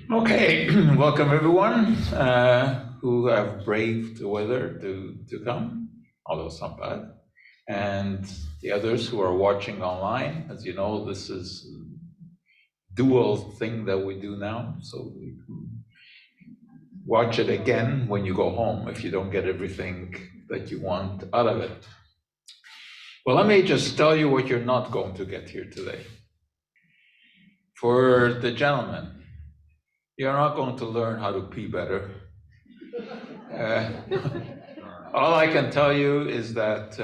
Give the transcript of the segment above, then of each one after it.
Okay, welcome everyone who have braved the weather to come, although it's not bad. And the others who are watching online, as you know, this is dual thing that we do now. So we can watch it again when you go home if you don't get everything that you want out of it. Well, let me just tell you what you're not going to get here today. For the gentlemen, you're not going to learn how to pee better. All I can tell you is that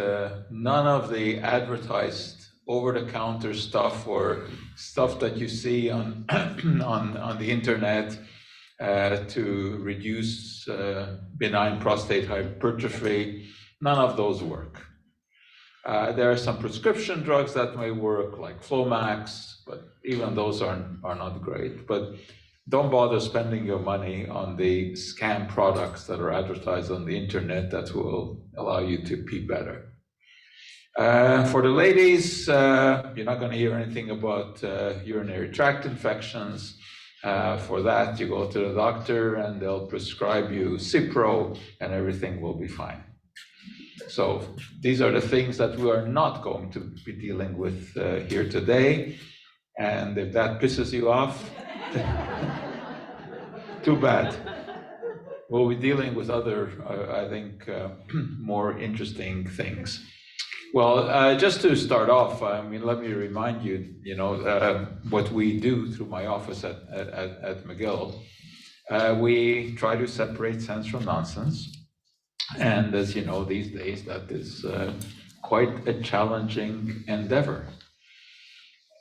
none of the advertised over-the-counter stuff or stuff that you see on on the internet to reduce benign prostate hypertrophy, none of those work. There are some prescription drugs that may work, like Flomax, but even those are not great. But don't bother spending your money on the scam products that are advertised on the internet that will allow you to pee better. For the ladies, you're not going to hear anything about urinary tract infections. For that, you go to the doctor and they'll prescribe you Cipro and everything will be fine. So these are the things that we are not going to be dealing with here today. And if that pisses you off, too bad. We'll be dealing with other, I think, more interesting things. Well, just to start off, I mean, let me remind you, what we do through my office at McGill. We try to separate sense from nonsense. And as you know, these days, that is quite a challenging endeavor.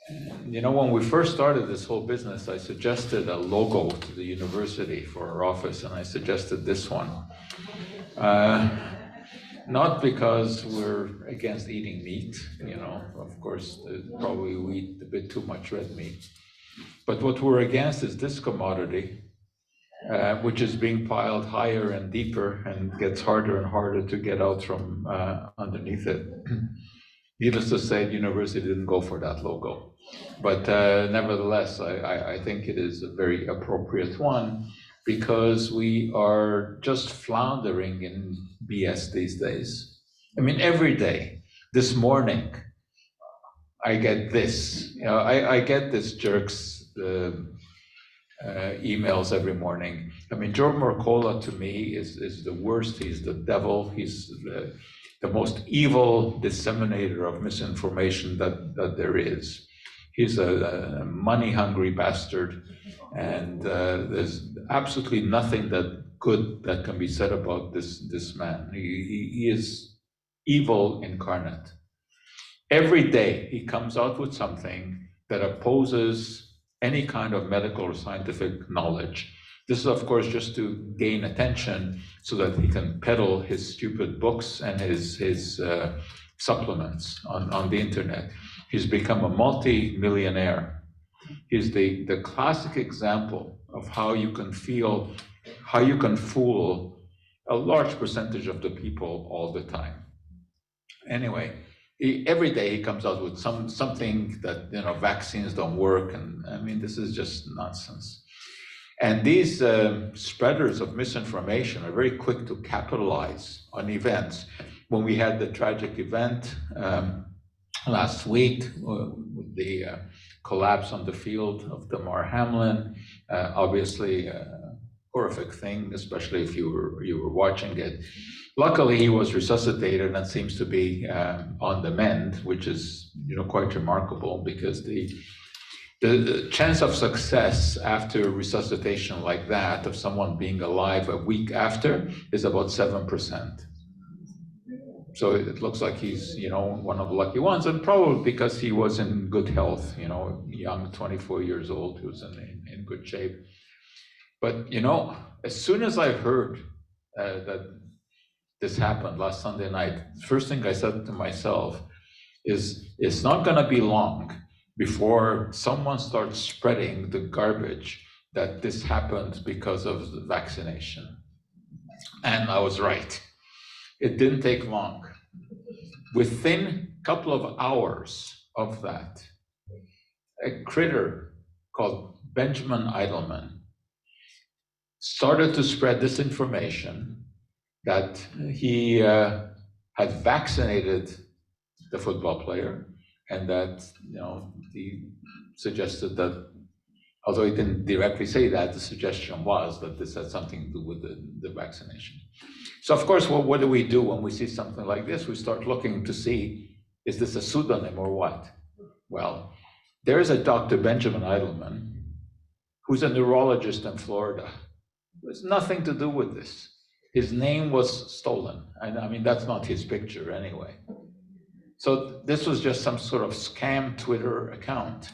And, when we first started this whole business, I suggested a logo to the university for our office, and I suggested this one. Not because we're against eating meat, of course, probably we eat a bit too much red meat. But what we're against is this commodity, which is being piled higher and deeper and gets harder and harder to get out from underneath it. Needless to say, the university didn't go for that logo. But nevertheless, I think it is a very appropriate one because we are just floundering in BS these days. I mean, every day, this morning, I get this. I get this jerks emails every morning. I mean, Joe Mercola to me is the worst. He's the devil. He's the most evil disseminator of misinformation that there is. He's a money-hungry bastard, and there's absolutely nothing good that can be said about this man. He is evil incarnate. Every day he comes out with something that opposes any kind of medical or scientific knowledge. This is, of course, just to gain attention so that he can peddle his stupid books and his supplements on the internet. He's become a multi-millionaire. He's the classic example of how you can fool a large percentage of the people all the time. Anyway, every day he comes out with something that, vaccines don't work, and I mean, this is just nonsense. And these spreaders of misinformation are very quick to capitalize on events. When we had the tragic event last week with the collapse on the field of Damar Hamlin, obviously a horrific thing, especially if you were watching it. Luckily, he was resuscitated and seems to be on the mend, which is quite remarkable because the chance of success after resuscitation like that, of someone being alive a week after, is about 7%. So it looks like he's, one of the lucky ones, and probably because he was in good health, young, 24 years old, he was in good shape. But, as soon as I heard that this happened last Sunday night, first thing I said to myself is, it's not gonna be long before someone starts spreading the garbage that this happened because of the vaccination. And I was right. It didn't take long. Within a couple of hours of that, a critter called Benjamin Eidelman started to spread this information that he had vaccinated the football player, and that he suggested that, although he didn't directly say that, the suggestion was that this had something to do with the vaccination. So of course, what do we do when we see something like this? We start looking to see, is this a pseudonym or what? Well, there is a Dr. Benjamin Eidelman, who's a neurologist in Florida. There's nothing to do with this. His name was stolen. And I mean, that's not his picture anyway. So this was just some sort of scam Twitter account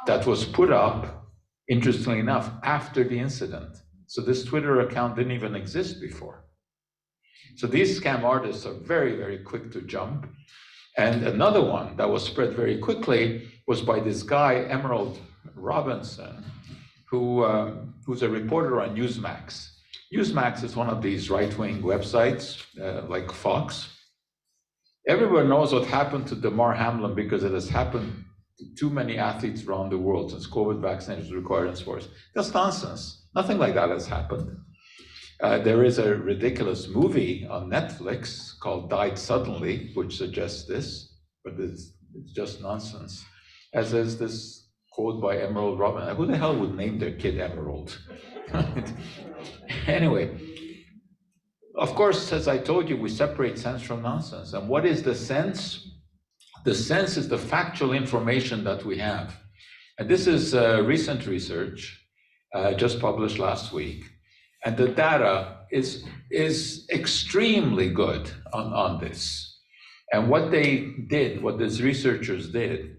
that was put up, interestingly enough, after the incident. So this Twitter account didn't even exist before. So these scam artists are very, very quick to jump. And another one that was spread very quickly was by this guy, Emerald Robinson, who's a reporter on Newsmax. Newsmax is one of these right-wing websites, like Fox. Everyone knows what happened to Damar Hamlin because it has happened too many athletes around the world since COVID vaccinations are required in sports. That's nonsense. Nothing like that has happened. There is a ridiculous movie on Netflix called Died Suddenly, which suggests this, but it's just nonsense. As is this quote by Emerald Robin. Who the hell would name their kid Emerald? Anyway, of course, as I told you, we separate sense from nonsense. And what is the sense? The sense is the factual information that we have. And this is recent research, just published last week. And the data is extremely good on this. And what they did, what these researchers did,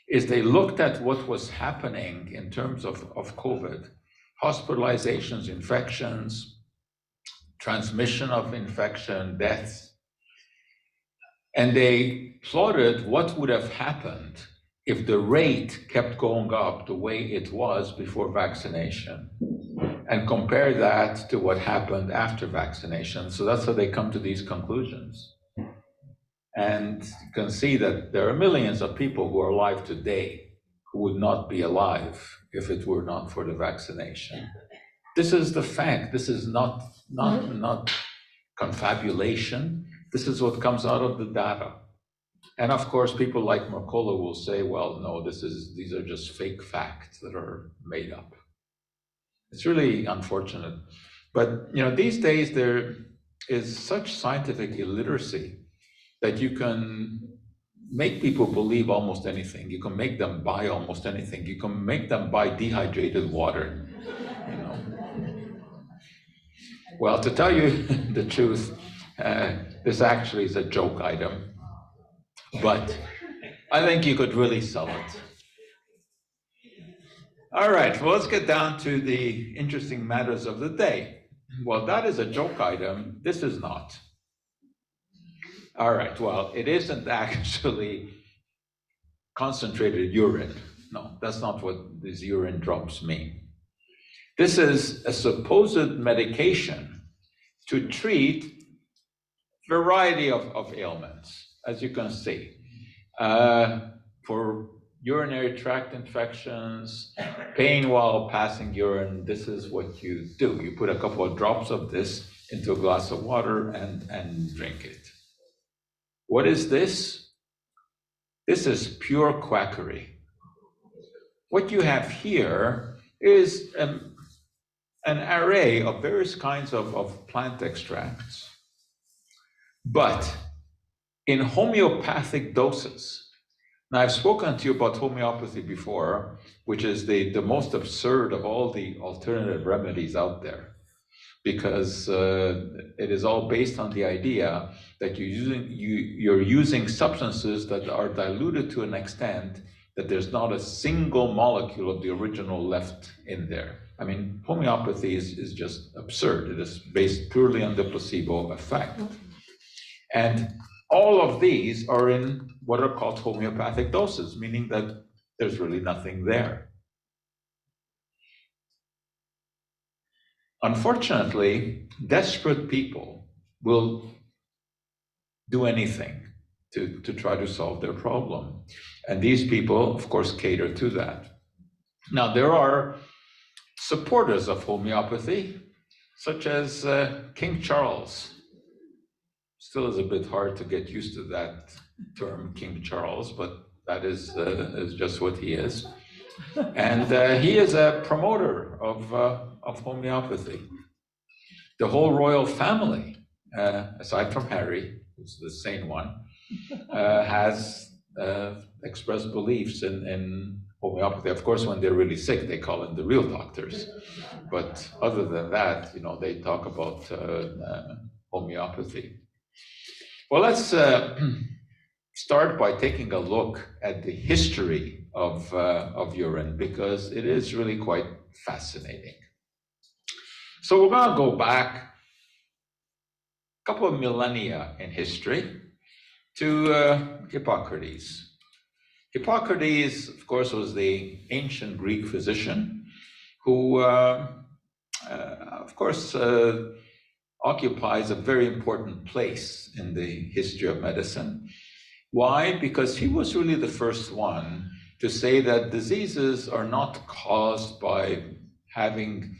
is they looked at what was happening in terms of COVID, hospitalizations, infections, transmission of infection, deaths. And they plotted what would have happened if the rate kept going up the way it was before vaccination, and compare that to what happened after vaccination. So that's how they come to these conclusions. And you can see that there are millions of people who are alive today who would not be alive if it were not for the vaccination. This is the fact. This is not confabulation. This is what comes out of the data. And of course, people like Mercola will say, well, no, these are just fake facts that are made up. It's really unfortunate. But these days there is such scientific illiteracy that you can make people believe almost anything. You can make them buy almost anything. You can make them buy dehydrated water. Well, to tell you the truth, this actually is a joke item, but I think you could really sell it. All right, well, let's get down to the interesting matters of the day. Well, that is a joke item. This is not. All right, well, it isn't actually concentrated urine. No, that's not what these urine drops mean. This is a supposed medication to treat a variety of ailments, as you can see. For urinary tract infections, pain while passing urine, this is what you do. You put a couple of drops of this into a glass of water and drink it. What is this? This is pure quackery. What you have here is an array of various kinds of plant extracts, but in homeopathic doses. Now, I've spoken to you about homeopathy before, which is the most absurd of all the alternative remedies out there, because it is all based on the idea that you're using substances that are diluted to an extent that there's not a single molecule of the original left in there. I mean, homeopathy is just absurd. It is based purely on the placebo effect. And all of these are in what are called homeopathic doses, meaning that there's really nothing there. Unfortunately, desperate people will do anything to try to solve their problem. And these people, of course, cater to that. Now, there are supporters of homeopathy, such as King Charles. Still is a bit hard to get used to that term, King Charles, but that is just what he is. And he is a promoter of homeopathy. The whole royal family, aside from Harry, who's the sane one, has expressed beliefs in homeopathy. Of course, when they're really sick, they call in the real doctors. But other than that, they talk about homeopathy. Well, let's start by taking a look at the history of urine, because it is really quite fascinating. So we're going to go back a couple of millennia in history to Hippocrates. Hippocrates, of course, was the ancient Greek physician who, of course, occupies a very important place in the history of medicine. Why? Because he was really the first one to say that diseases are not caused by having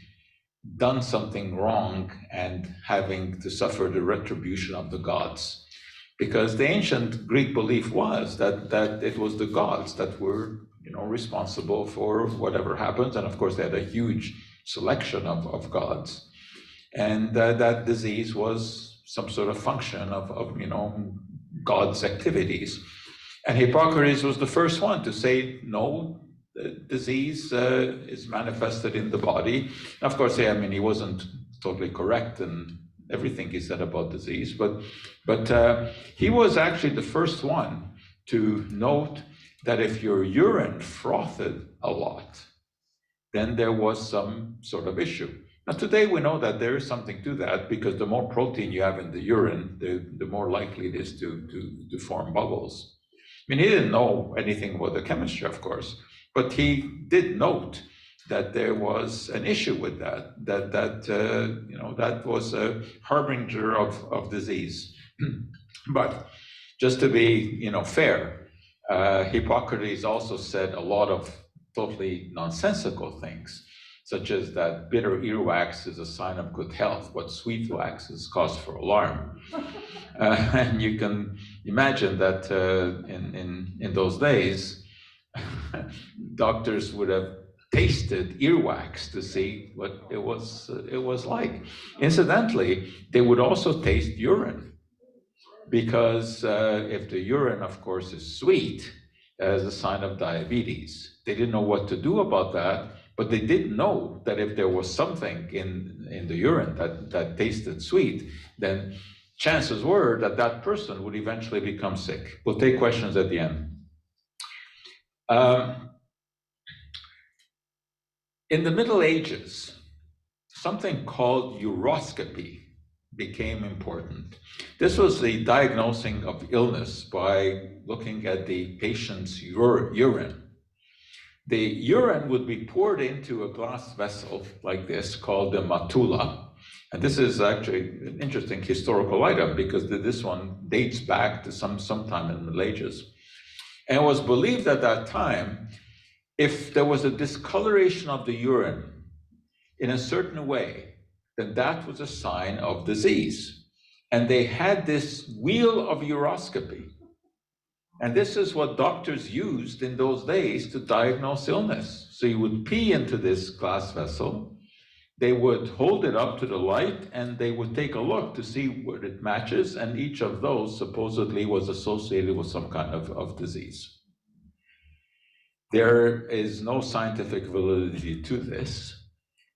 done something wrong and having to suffer the retribution of the gods. Because the ancient Greek belief was that it was the gods that were, responsible for whatever happens. And of course, they had a huge selection of gods. And that disease was some sort of function of God's activities. And Hippocrates was the first one to say, no, disease is manifested in the body. Of course, he wasn't totally correct in everything he said about disease, but he was actually the first one to note that if your urine frothed a lot, then there was some sort of issue. Now, today we know that there is something to that, because the more protein you have in the urine, the more likely it is to form bubbles. He didn't know anything about the chemistry, of course, but he did note that there was an issue with that was a harbinger of disease. But just to be fair, Hippocrates also said a lot of totally nonsensical things, such as that bitter earwax is a sign of good health, but sweet wax is cause for alarm. And you can imagine that in those days, doctors would have tasted earwax to see what it was like. Incidentally, they would also taste urine, because if the urine, of course, is sweet, as a sign of diabetes. They didn't know what to do about that, but they did know that if there was something in the urine that tasted sweet, then chances were that person would eventually become sick. We'll take questions at the end. In the Middle Ages, something called uroscopy became important. This was the diagnosing of illness by looking at the patient's urine. The urine would be poured into a glass vessel like this called the matula. And this is actually an interesting historical item, because this one dates back to sometime in the Middle Ages. And it was believed at that time, if there was a discoloration of the urine in a certain way, then that was a sign of disease. And they had this wheel of uroscopy. And this is what doctors used in those days to diagnose illness. So you would pee into this glass vessel, they would hold it up to the light, and they would take a look to see what it matches, and each of those supposedly was associated with some kind of disease. There is no scientific validity to this.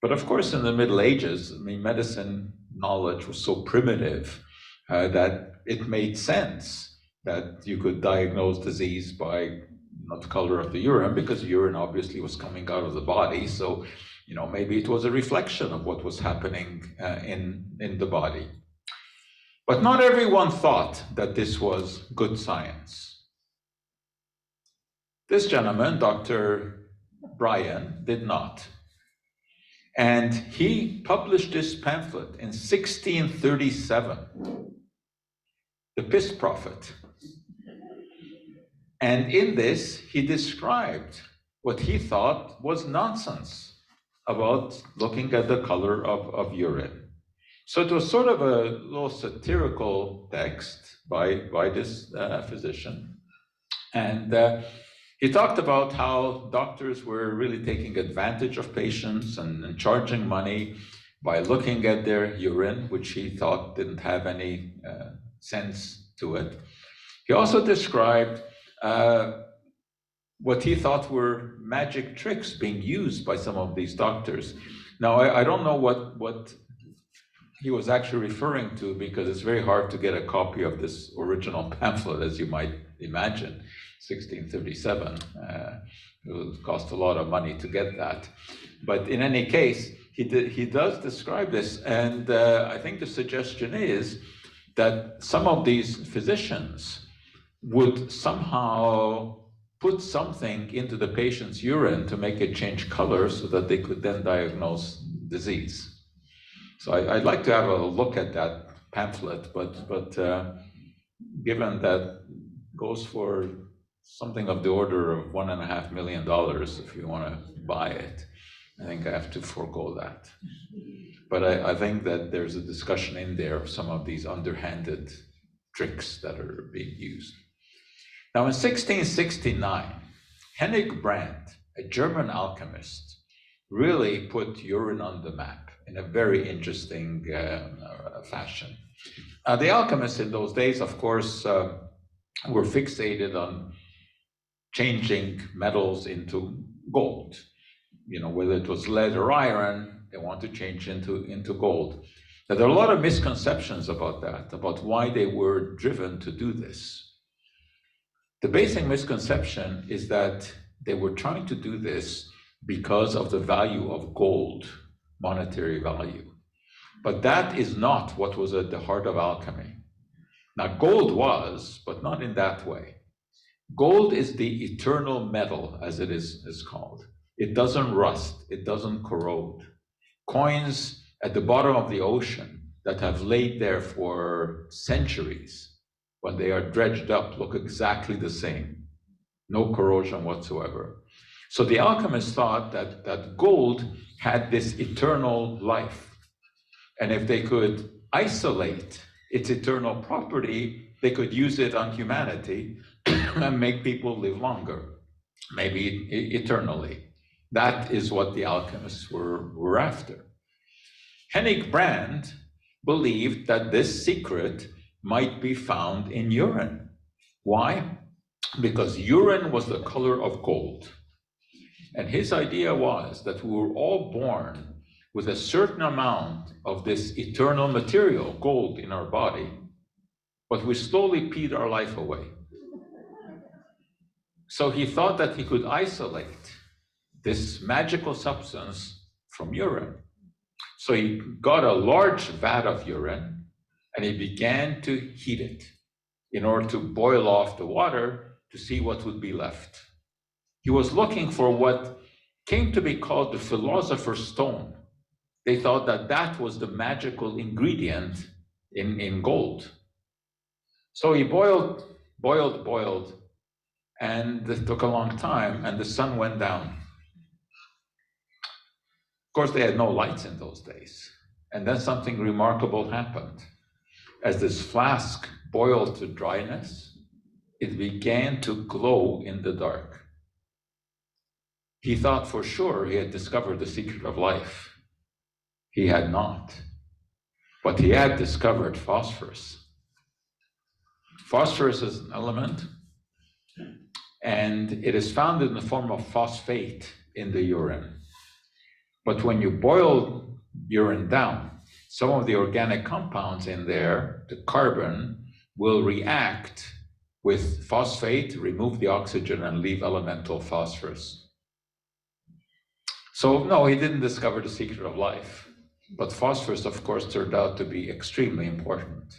But of course, in the Middle Ages, medicine knowledge was so primitive that it made sense that you could diagnose disease by the color of the urine, because urine obviously was coming out of the body. So, maybe it was a reflection of what was happening in the body. But not everyone thought that this was good science. This gentleman, Dr. Bryan, did not. And he published this pamphlet in 1637, The Piss Prophet. And in this, he described what he thought was nonsense about looking at the color of urine. So it was sort of a little satirical text by this physician. And he talked about how doctors were really taking advantage of patients and charging money by looking at their urine, which he thought didn't have any sense to it. He also described what he thought were magic tricks being used by some of these doctors. Now, I don't know what he was actually referring to, because it's very hard to get a copy of this original pamphlet, as you might imagine. 1637. It would cost a lot of money to get that. But in any case, he does describe this, and I think the suggestion is that some of these physicians would somehow put something into the patient's urine to make it change color so that they could then diagnose disease. So I'd like to have a look at that pamphlet, but given that goes for something of the order of $1.5 million if you want to buy it. I think I have to forego that. But I think that there's a discussion in there of some of these underhanded tricks that are being used. Now in 1669, Hennig Brand, a German alchemist, really put urine on the map in a very interesting fashion. The alchemists in those days, of course, were fixated on changing metals into gold. You know, whether it was lead or iron, they want to change into gold. Now, there are a lot of misconceptions about that, about why they were driven to do this. The basic misconception is that they were trying to do this because of the value of gold, monetary value. But that is not what was at the heart of alchemy. Now, gold was, but not in that way. Gold is the eternal metal, as it is called. It doesn't rust, it doesn't corrode. Coins at the bottom of the ocean that have laid there for centuries, when they are dredged up, look exactly the same. No corrosion whatsoever. So the alchemists thought that gold had this eternal life. And if they could isolate its eternal property, they could use it on humanity and make people live longer, maybe eternally. That is what the alchemists were after. Hennig Brand believed that this secret might be found in urine. Why? Because urine was the color of gold. And his idea was that we were all born with a certain amount of this eternal material, gold, in our body, but we slowly peed our life away. So he thought that he could isolate this magical substance from urine. So he got a large vat of urine and he began to heat it in order to boil off the water to see what would be left. He was looking for what came to be called the philosopher's stone. They thought that that was the magical ingredient in gold. So he boiled, and it took a long time, and the sun went down. Of course, they had no lights in those days. And then something remarkable happened. As this flask boiled to dryness, it began to glow in the dark. He thought for sure he had discovered the secret of life. He had not. But he had discovered phosphorus. Phosphorus is an element, and it is found in the form of phosphate in the urine. But when you boil urine down, some of the organic compounds in there, the carbon, will react with phosphate, remove the oxygen, and leave elemental phosphorus. So no, he didn't discover the secret of life. But phosphorus, of course, turned out to be extremely important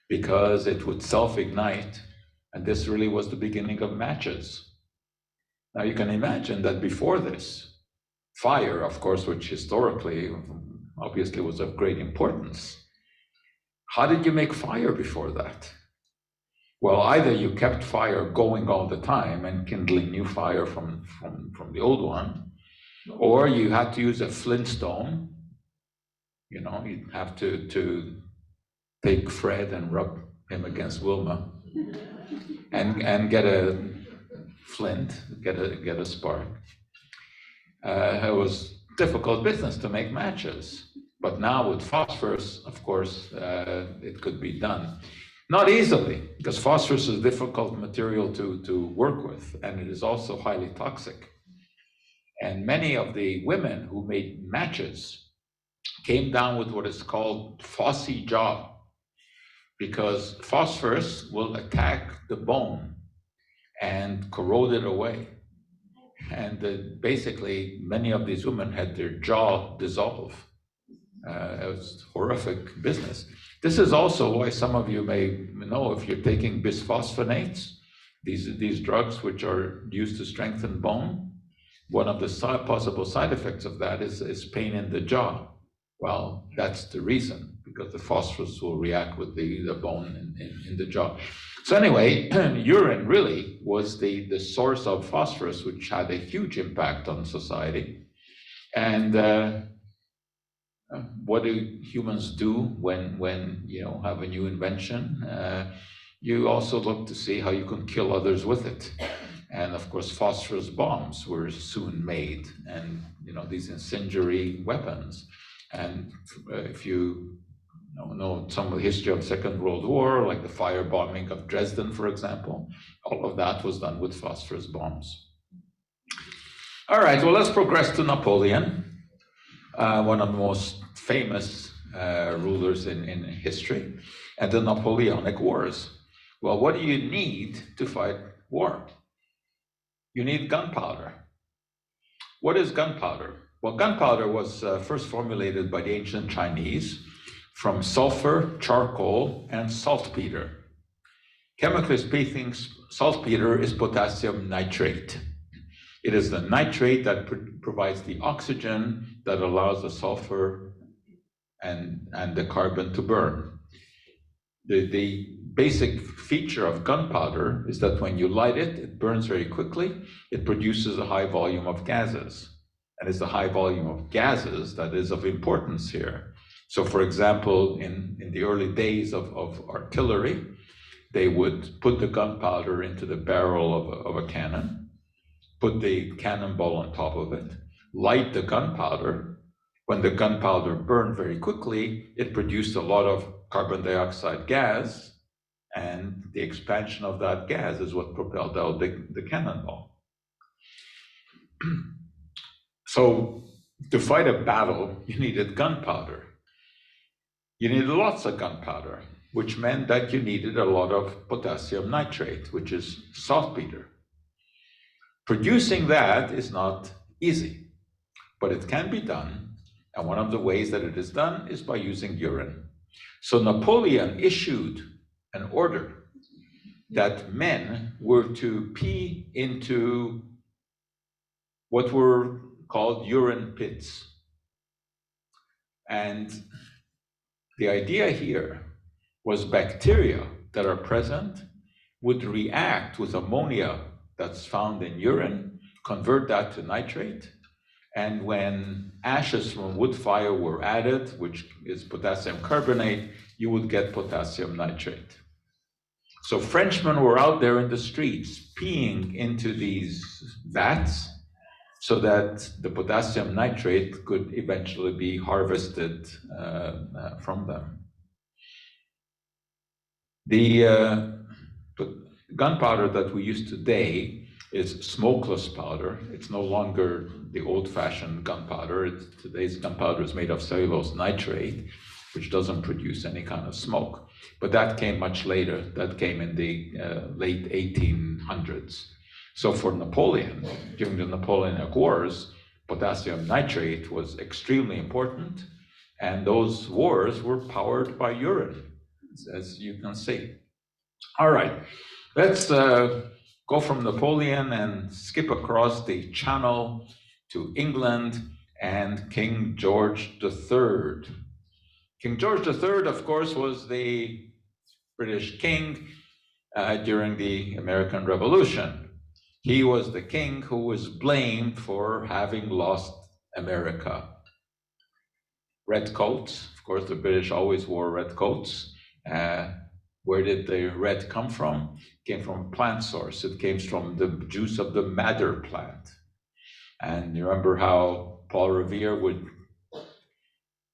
because it would self-ignite, and this really was the beginning of matches. Now you can imagine that before this, fire, of course, which historically obviously was of great importance. How did you make fire before that? Well, either you kept fire going all the time and kindling new fire from the old one, or you had to use a flintstone. You know, you'd have to take Fred and rub him against Wilma and get a flint, get a spark. It was difficult business to make matches. But now with phosphorus, of course, it could be done. Not easily, because phosphorus is a difficult material to work with, and it is also highly toxic. And many of the women who made matches came down with what is called phossy jaw, because phosphorus will attack the bone and corrode it away. And basically, many of these women had their jaw dissolve. It was horrific business. This is also why some of you may know, if you're taking bisphosphonates, these drugs which are used to strengthen bone, one of the possible side effects of that is pain in the jaw. Well, that's the reason, because because the phosphorus will react with the bone in the jaw. So anyway, urine really was the source of phosphorus, which had a huge impact on society. And what do humans do when you know, have a new invention? You also look to see how you can kill others with it. And of course, phosphorus bombs were soon made, and you know, these incendiary weapons. And if you know some of the history of the Second World War, like the firebombing of Dresden, for example, all of that was done with phosphorus bombs. All right, well, let's progress to Napoleon, one of the most famous rulers in history, and the Napoleonic Wars. Well, what do you need to fight war? You need gunpowder. What is gunpowder? Well, gunpowder was first formulated by the ancient Chinese from sulfur, charcoal, and saltpeter. Chemically speaking, saltpeter is potassium nitrate. It is the nitrate that provides the oxygen that allows the sulfur and the carbon to burn. The basic feature of gunpowder is that when you light it, it burns very quickly. It produces a high volume of gases. And it's the high volume of gases that is of importance here. So for example, in the early days of artillery, they would put the gunpowder into the barrel of a cannon, put the cannonball on top of it, light the gunpowder. When the gunpowder burned very quickly, it produced a lot of carbon dioxide gas, and the expansion of that gas is what propelled out the cannonball. So to fight a battle, you needed gunpowder. You needed lots of gunpowder, which meant that you needed a lot of potassium nitrate, which is saltpeter. Producing that is not easy, but it can be done, and one of the ways that it is done is by using urine. So Napoleon issued an order that men were to pee into what were called urine pits. And the idea here was bacteria that are present would react with ammonia that's found in urine, convert that to nitrate, and when ashes from wood fire were added, which is potassium carbonate, you would get potassium nitrate. So Frenchmen were out there in the streets peeing into these vats so that the potassium nitrate could eventually be harvested from them. The gunpowder that we use today is smokeless powder. It's no longer the old-fashioned gunpowder. Today's gunpowder is made of cellulose nitrate, which doesn't produce any kind of smoke. But that came much later. That came in the late 1800s. So for Napoleon, during the Napoleonic Wars, potassium nitrate was extremely important, and those wars were powered by urine, as you can see. All right, let's go from Napoleon and skip across the Channel to England and King George III. King George III, of course, was the British king during the American Revolution. He was the king who was blamed for having lost America. Red coats, of course, the British always wore red coats. Where did the red come from? It came from a plant source. It came from the juice of the madder plant. And you remember how Paul Revere would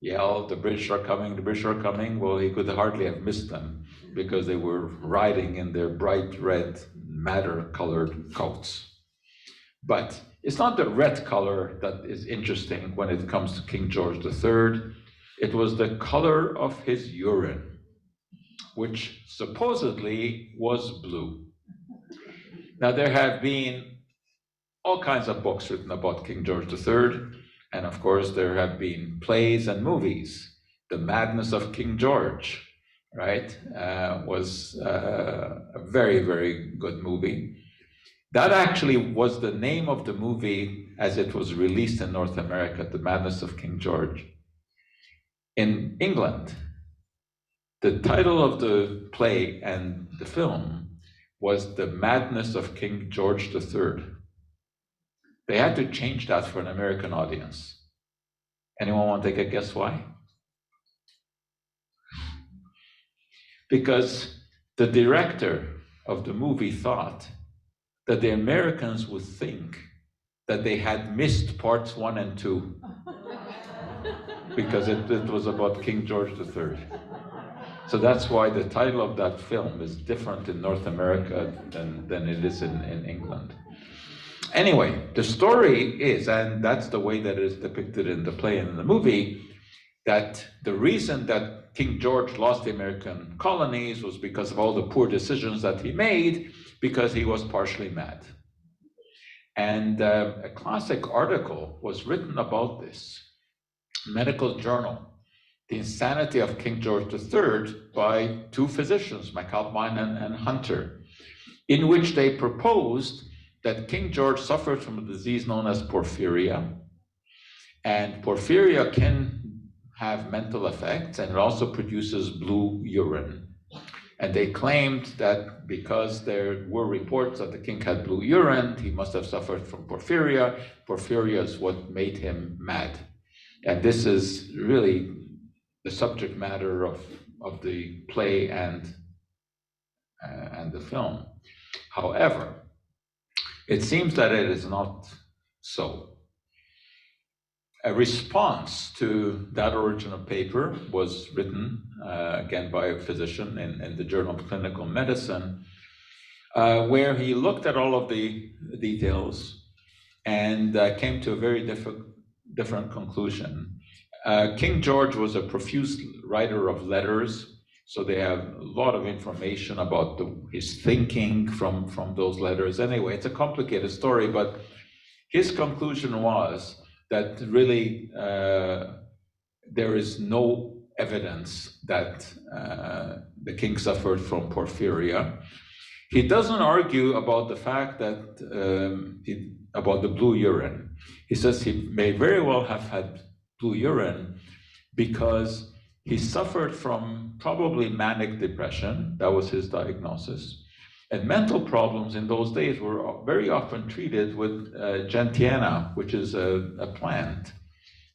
yell, "The British are coming, the British are coming." Well, he could hardly have missed them because they were riding in their bright red madder-colored coats. But it's not the red color that is interesting when it comes to King George III. It was the color of his urine, which supposedly was blue. Now, there have been all kinds of books written about King George III, and of course, there have been plays and movies. The Madness of King George, right, was a very, very good movie. That actually was the name of the movie as it was released in North America, The Madness of King George. In England, The title of the play and the film was The Madness of King George III. They had to change that for an American audience. Anyone want to take a guess why? Because the director of the movie thought that the Americans would think that they had missed parts 1 and 2 because it was about King George III. So that's why the title of that film is different in North America than it is in England. Anyway, the story is, and that's the way that it is depicted in the play and in the movie, that the reason that King George lost the American colonies was because of all the poor decisions that he made, because he was partially mad. And a classic article was written about this, medical journal, The Insanity of King George III, by 2 physicians, McAlpine and Hunter, in which they proposed that King George suffered from a disease known as porphyria, and porphyria can have mental effects, and it also produces blue urine. And they claimed that because there were reports that the king had blue urine, he must have suffered from porphyria. Porphyria is what made him mad. And this is really the subject matter of the play and the film. However, it seems that it is not so. A response to that original paper was written, again by a physician in the Journal of Clinical Medicine, where he looked at all of the details and came to a very different conclusion. King George was a profuse writer of letters, so they have a lot of information about his thinking from those letters. Anyway, it's a complicated story, but his conclusion was that really there is no evidence that the king suffered from porphyria. He doesn't argue about the fact that, about the blue urine. He says he may very well have had blue urine because he suffered from probably manic depression. That was his diagnosis. And mental problems in those days were very often treated with gentiana, which is a plant.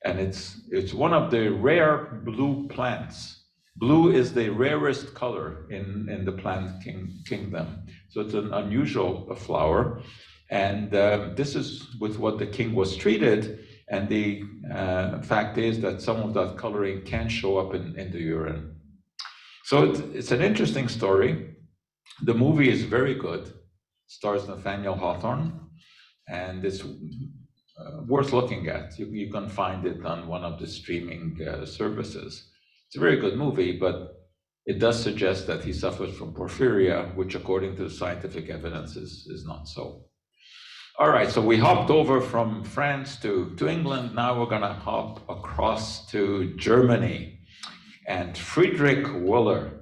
And it's one of the rare blue plants. Blue is the rarest color in the plant kingdom. So it's an unusual flower. And this is with what the king was treated. And the fact is that some of that coloring can show up in the urine. So it's an interesting story. The movie is very good. Stars Nathaniel Hawthorne, and it's worth looking at. You can find it on one of the streaming services. It's a very good movie, but it does suggest that he suffers from porphyria, which according to the scientific evidence is not so. All right, so we hopped over from France to England. Now we're gonna hop across to Germany. And Friedrich Wöhler.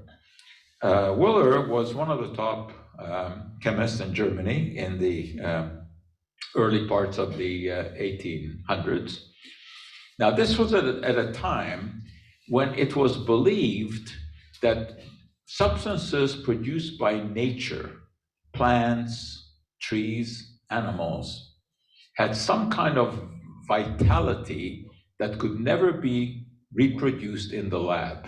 Wöhler was one of the top chemists in Germany in the early parts of the 1800s. Now, this was at a time when it was believed that substances produced by nature, plants, trees, animals, had some kind of vitality that could never be reproduced in the lab.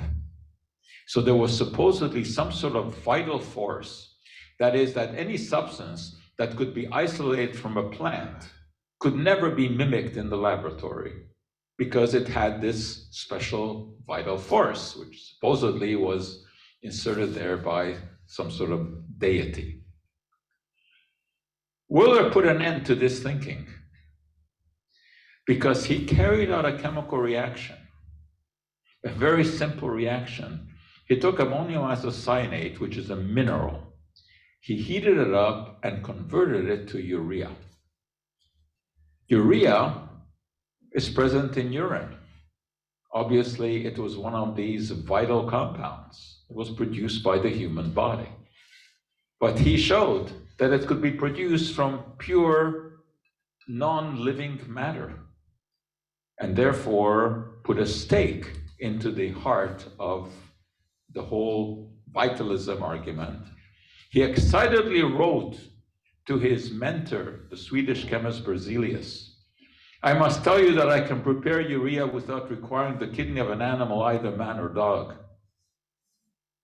So there was supposedly some sort of vital force, that is, that any substance that could be isolated from a plant could never be mimicked in the laboratory because it had this special vital force, which supposedly was inserted there by some sort of deity. Wöhler put an end to this thinking because he carried out a chemical reaction, a very simple reaction. He took ammonium isocyanate, which is a mineral. He heated it up and converted it to urea. Urea is present in urine. Obviously, it was one of these vital compounds. It was produced by the human body. But he showed that it could be produced from pure, non-living matter, and therefore put a stake into the heart of the whole vitalism argument, he excitedly wrote to his mentor, the Swedish chemist Berzelius, "I must tell you that I can prepare urea without requiring the kidney of an animal, either man or dog."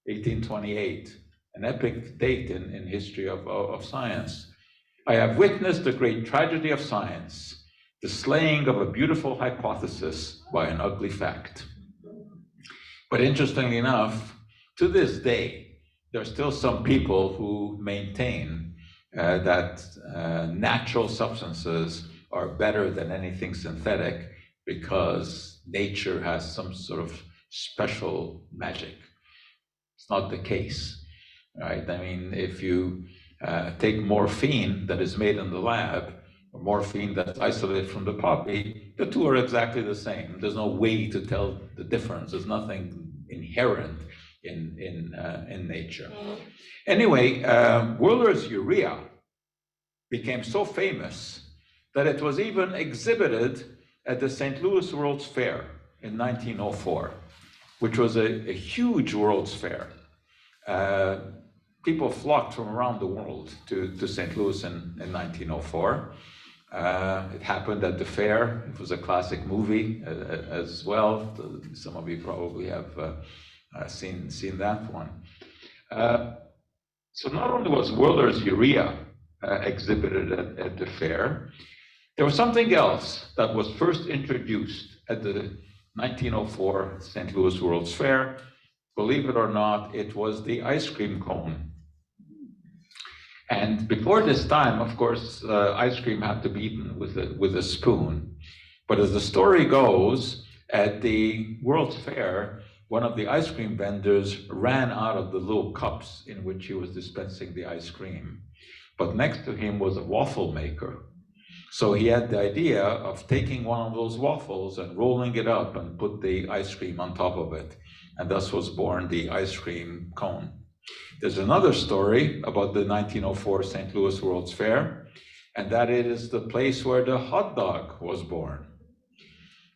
1828, an epic date in history of science. "I have witnessed the great tragedy of science, the slaying of a beautiful hypothesis by an ugly fact." But interestingly enough, to this day, there are still some people who maintain that natural substances are better than anything synthetic because nature has some sort of special magic. It's not the case, right? I mean, if you take morphine that is made in the lab, or morphine that's isolated from the poppy, the two are exactly the same. There's no way to tell the difference. There's nothing inherent in nature. Anyway, Wöhler's urea became so famous that it was even exhibited at the St. Louis World's Fair in 1904, which was a huge World's Fair. People flocked from around the world to St. Louis in 1904. It happened at the fair. It was a classic movie as well. Some of you probably have seen that one. So not only was Wöhler's urea exhibited at the fair, there was something else that was first introduced at the 1904 St. Louis World's Fair. Believe it or not, it was the ice cream cone. And before this time, of course, ice cream had to be eaten with a spoon. But as the story goes, at the World's Fair, one of the ice cream vendors ran out of the little cups in which he was dispensing the ice cream. But next to him was a waffle maker. So he had the idea of taking one of those waffles and rolling it up and put the ice cream on top of it. And thus was born the ice cream cone. There's another story about the 1904 St. Louis World's Fair, and that is the place where the hot dog was born.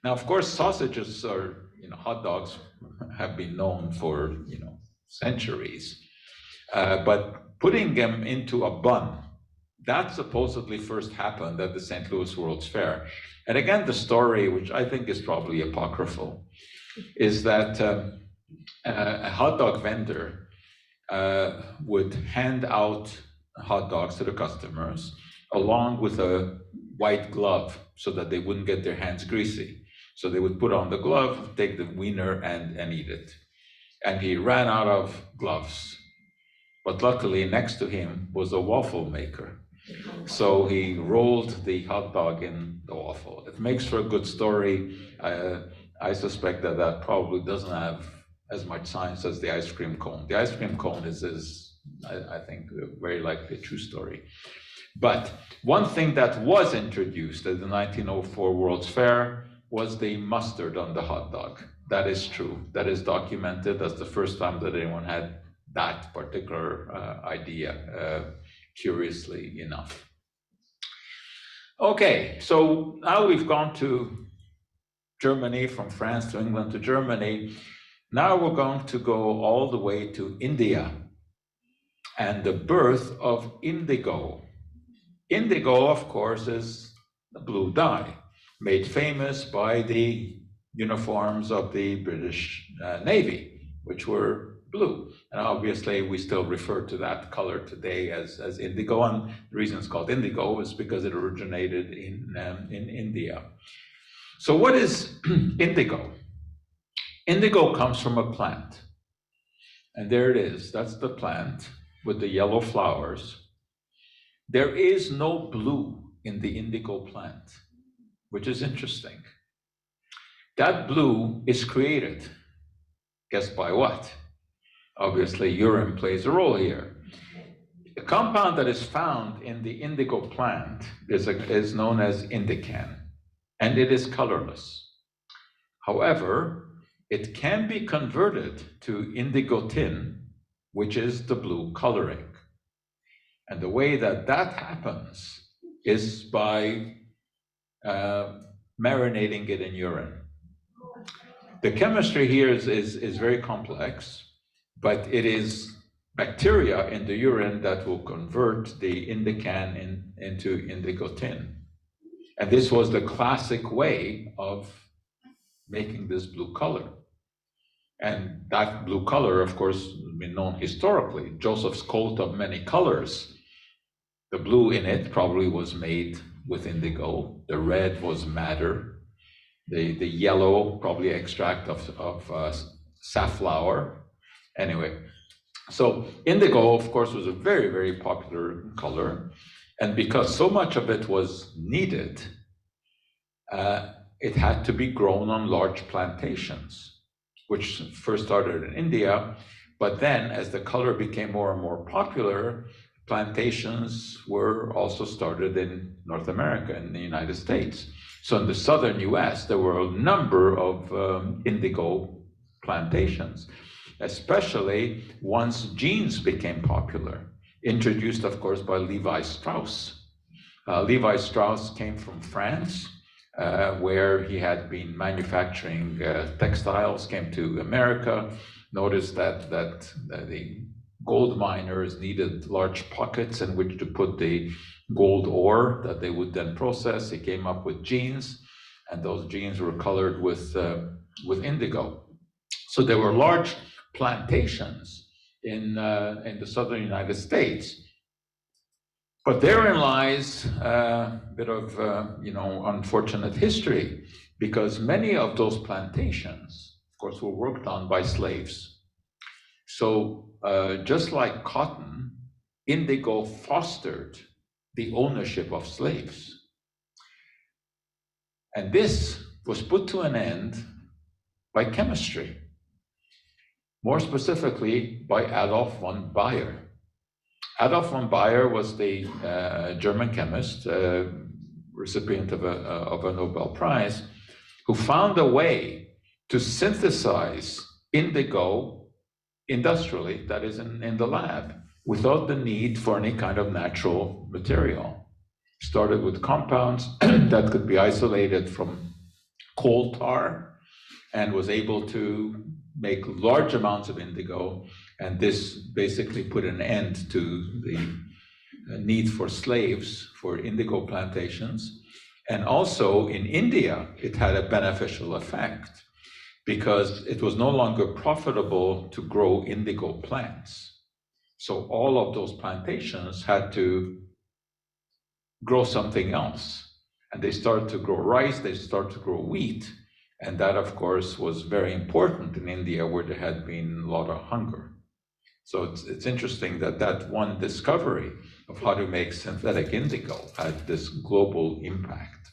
Now, of course, sausages are, hot dogs have been known for, centuries. But putting them into a bun, that supposedly first happened at the St. Louis World's Fair. And again, the story, which I think is probably apocryphal, is that a hot dog vendor would hand out hot dogs to the customers along with a white glove so that they wouldn't get their hands greasy. So they would put on the glove, take the wiener and eat it. And he ran out of gloves. But luckily next to him was a waffle maker. So he rolled the hot dog in the waffle. It makes for a good story. I suspect that probably doesn't have as much science as the ice cream cone. The ice cream cone is I think, very likely a true story. But one thing that was introduced at the 1904 World's Fair was the mustard on the hot dog. That is true. That is documented as the first time that anyone had that particular idea, curiously enough. Okay, so now we've gone to Germany, from France to England to Germany. Now we're going to go all the way to India and the birth of indigo. Indigo, of course, is the blue dye, made famous by the uniforms of the British Navy, which were blue. And obviously, we still refer to that color today as indigo. And the reason it's called indigo is because it originated in India. So what is indigo? Indigo comes from a plant. And there it is. That's the plant with the yellow flowers. There is no blue in the indigo plant, which is interesting. That blue is created. Guess by what? Obviously, urine plays a role here. The compound that is found in the indigo plant is known as indican, and it is colorless. However, it can be converted to indigotin, which is the blue coloring. And the way that happens is by marinating it in urine. The chemistry here is very complex, but it is bacteria in the urine that will convert the indican into indigo tin. And this was the classic way of making this blue color. And that blue color, of course, has been known historically. Joseph's coat of many colors, the blue in it probably was made with indigo. The red was madder. The yellow, probably extract of safflower. Anyway, so indigo, of course, was a very, very popular color. And because so much of it was needed, it had to be grown on large plantations, which first started in India. But then as the color became more and more popular, plantations were also started in North America, in the United States. So in the southern US, there were a number of indigo plantations, especially once jeans became popular, introduced, of course, by Levi Strauss. Levi Strauss came from France, where he had been manufacturing textiles, came to America, noticed that the gold miners needed large pockets in which to put the gold ore that they would then process. He came up with jeans, and those jeans were colored with indigo. So there were large plantations in the southern United States. But therein lies a bit of unfortunate history, because many of those plantations, of course, were worked on by slaves. So just like cotton, indigo fostered the ownership of slaves. And this was put to an end by chemistry, more specifically by Adolf von Baeyer. Adolf von Baeyer was the German chemist, recipient of a Nobel Prize, who found a way to synthesize indigo industrially, that is in the lab, without the need for any kind of natural material. Started with compounds that could be isolated from coal tar, and was able to make large amounts of indigo. And this basically put an end to the need for slaves for indigo plantations. And also in India, it had a beneficial effect, because it was no longer profitable to grow indigo plants. So all of those plantations had to grow something else. And they started to grow rice, they started to grow wheat. And that, of course, was very important in India, where there had been a lot of hunger. So it's interesting that one discovery of how to make synthetic indigo had this global impact.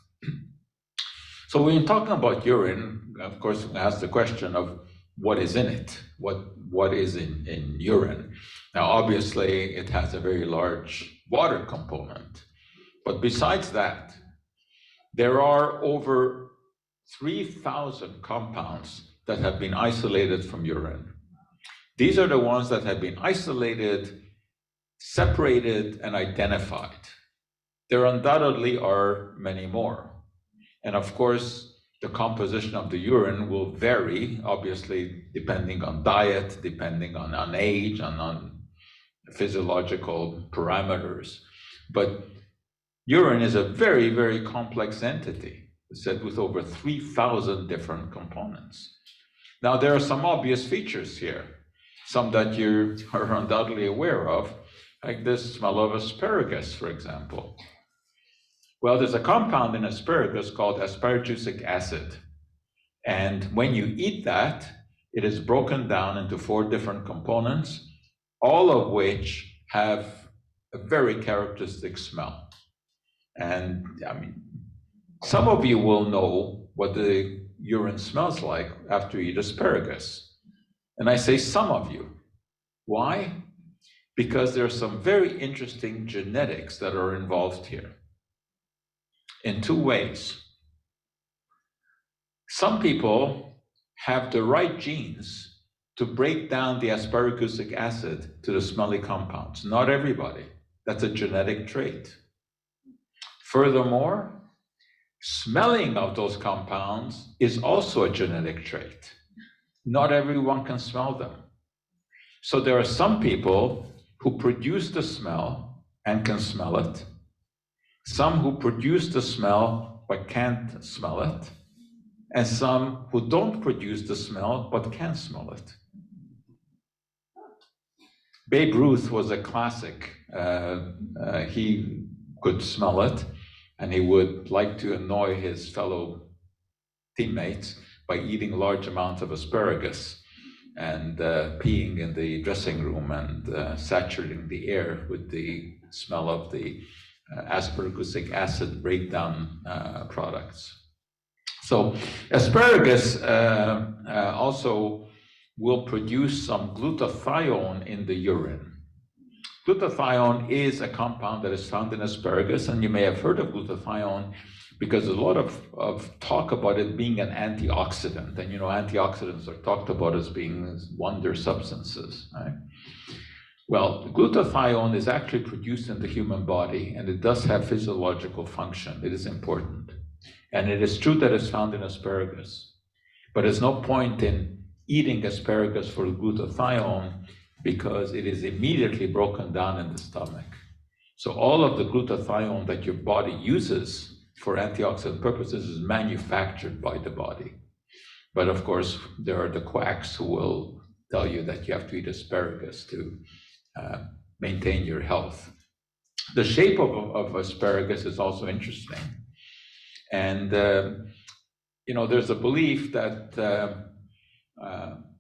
So when you're talking about urine, of course, we ask the question of what is in it? What is in urine? Now, obviously, it has a very large water component. But besides that, there are over 3,000 compounds that have been isolated from urine. These are the ones that have been isolated, separated, and identified. There undoubtedly are many more. And of course, the composition of the urine will vary, obviously, depending on diet, depending on age, on physiological parameters. But urine is a very, very complex entity, said with over 3,000 different components. Now, there are some obvious features here, some that you are undoubtedly aware of, like this smell of asparagus, for example. Well, there's a compound in asparagus called asparagusic acid. And when you eat that, it is broken down into 4 different components, all of which have a very characteristic smell. And I mean, some of you will know what the urine smells like after you eat asparagus. And I say some of you. Why? Because there are some very interesting genetics that are involved here in 2 ways. Some people have the right genes to break down the asparagusic acid to the smelly compounds. Not everybody. That's a genetic trait. Furthermore, smelling of those compounds is also a genetic trait. Not everyone can smell them. So there are some people who produce the smell and can smell it, some who produce the smell but can't smell it, and some who don't produce the smell but can smell it. Babe Ruth was a classic. He could smell it, and he would like to annoy his fellow teammates by eating large amounts of asparagus and peeing in the dressing room and saturating the air with the smell of the asparagosic acid breakdown products. So asparagus also will produce some glutathione in the urine. Glutathione is a compound that is found in asparagus, and you may have heard of glutathione because there's a lot of talk about it being an antioxidant. And you know, antioxidants are talked about as being wonder substances, right? Well, glutathione is actually produced in the human body, and it does have physiological function. It is important. And it is true that it's found in asparagus. But there's no point in eating asparagus for glutathione because it is immediately broken down in the stomach. So all of the glutathione that your body uses for antioxidant purposes is manufactured by the body. But of course, there are the quacks who will tell you that you have to eat asparagus to maintain your health. The shape of asparagus is also interesting. And you know, there's a belief that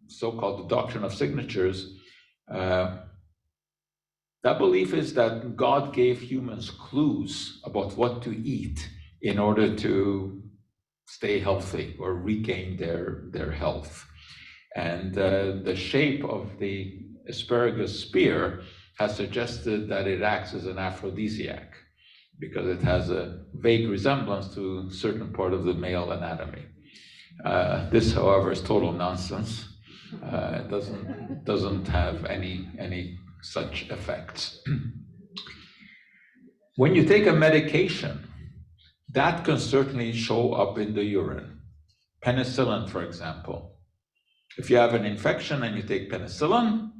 so-called the doctrine of signatures, that belief is that God gave humans clues about what to eat in order to stay healthy or regain their health. And the shape of the asparagus spear has suggested that it acts as an aphrodisiac because it has a vague resemblance to a certain part of the male anatomy. This, however, is total nonsense. It doesn't have any such effects. When you take a medication, that can certainly show up in the urine. Penicillin, for example. If you have an infection and you take penicillin,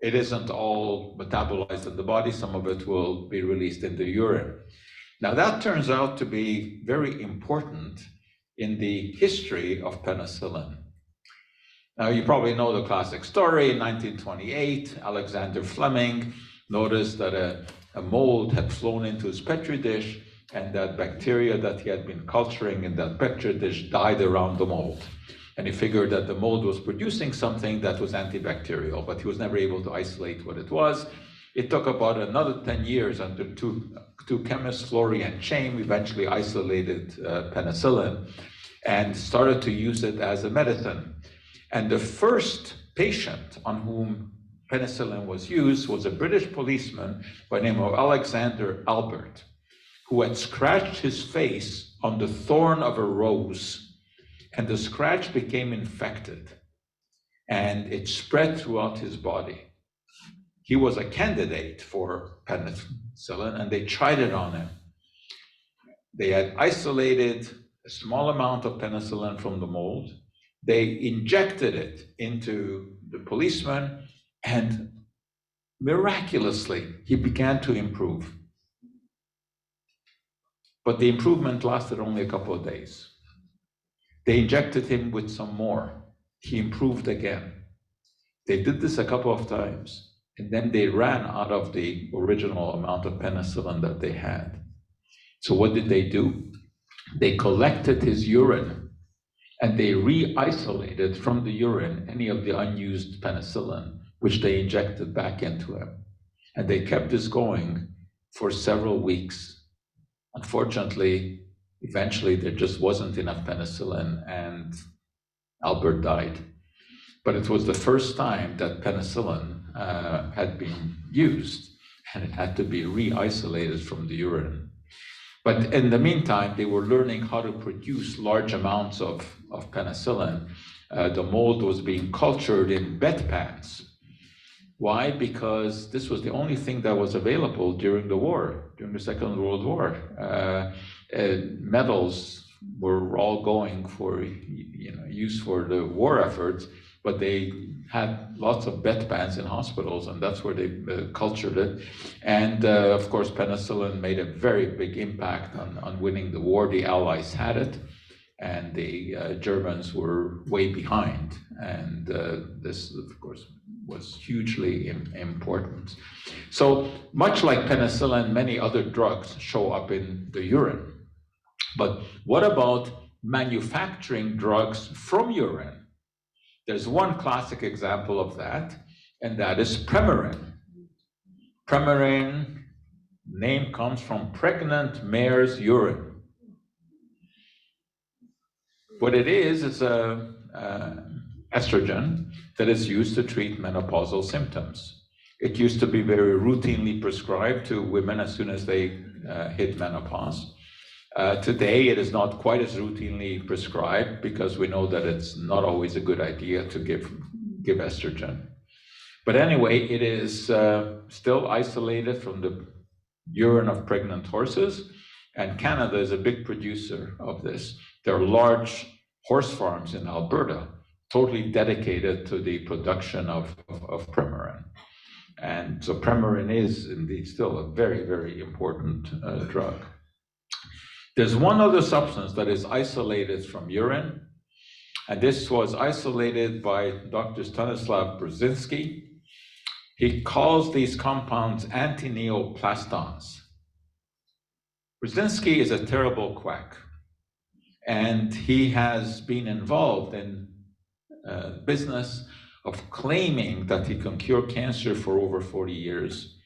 it isn't all metabolized in the body. Some of it will be released in the urine. Now that turns out to be very important in the history of penicillin. Now you probably know the classic story. In 1928, Alexander Fleming noticed that a mold had flown into his petri dish, and that bacteria that he had been culturing in that petri dish died around the mold. And he figured that the mold was producing something that was antibacterial, but he was never able to isolate what it was. It took about another 10 years until two chemists, Florey and Chaim, eventually isolated penicillin and started to use it as a medicine. And the first patient on whom penicillin was used was a British policeman by the name of Alexander Albert, who had scratched his face on the thorn of a rose, and the scratch became infected, and it spread throughout his body. He was a candidate for penicillin, and they tried it on him. They had isolated a small amount of penicillin from the mold. They injected it into the policeman, and miraculously, he began to improve. But the improvement lasted only a couple of days. They injected him with some more. He improved again. They did this a couple of times, and then they ran out of the original amount of penicillin that they had. So what did they do? They collected his urine, and they re-isolated from the urine any of the unused penicillin, which they injected back into him. And they kept this going for several weeks. Unfortunately, eventually there just wasn't enough penicillin, and Albert died. But it was the first time that penicillin had been used, and it had to be re-isolated from the urine. But in the meantime, they were learning how to produce large amounts of penicillin. The mold was being cultured in bedpans. Why? Because this was the only thing that was available during the war, during the Second World War. Metals were all going for use for the war efforts, but they had lots of bedpans in hospitals, and that's where they cultured it. And of course, penicillin made a very big impact on winning the war. The Allies had it, and the Germans were way behind. And this, of course, was hugely important. So much like penicillin, many other drugs show up in the urine. But what about manufacturing drugs from urine? There's one classic example of that, and that is Premarin. Premarin, name comes from pregnant mare's urine. What it is a estrogen that is used to treat menopausal symptoms. It used to be very routinely prescribed to women as soon as they hit menopause. Today, it is not quite as routinely prescribed because we know that it's not always a good idea to give estrogen. But anyway, it is still isolated from the urine of pregnant horses, and Canada is a big producer of this. There are large horse farms in Alberta totally dedicated to the production of Premarin. And so Premarin is indeed still a very, very important drug. There's one other substance that is isolated from urine, and this was isolated by Dr. Stanislav Brzezinski. He calls these compounds antineoplastons. Brzezinski is a terrible quack, and he has been involved in business of claiming that he can cure cancer for over 40 years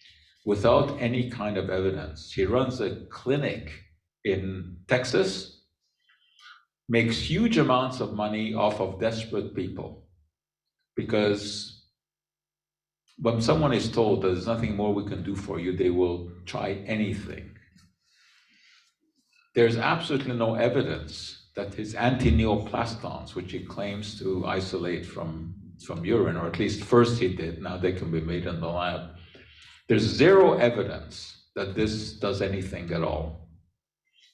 without any kind of evidence. He runs a clinic in Texas, makes huge amounts of money off of desperate people, because when someone is told there's nothing more we can do for you, they will try anything. There's absolutely no evidence that his antineoplastons, which he claims to isolate from urine, or at least first he did, now they can be made in the lab. There's zero evidence that this does anything at all.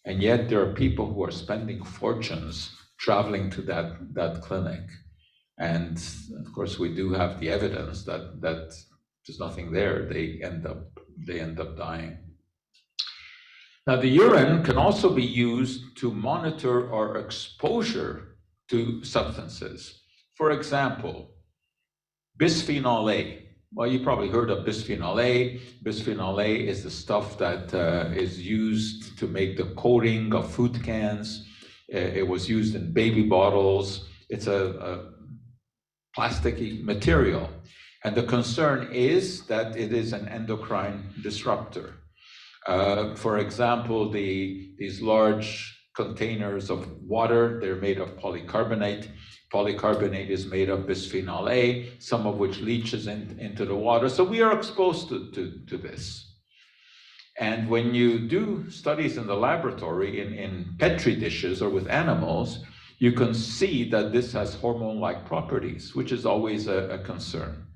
And yet there are people who are spending fortunes traveling to that clinic. And of course, we do have the evidence that there's nothing there. They end up dying. Now, the urine can also be used to monitor our exposure to substances. For example, bisphenol A. Well, you probably heard of bisphenol A. Bisphenol A is the stuff that is used to make the coating of food cans. It was used in baby bottles. It's a plasticky material. And the concern is that it is an endocrine disruptor. For example, these large containers of water, they're made of polycarbonate. Polycarbonate is made of bisphenol A, some of which leaches into the water. So we are exposed to this. And when you do studies in the laboratory in Petri dishes or with animals, you can see that this has hormone-like properties, which is always a concern.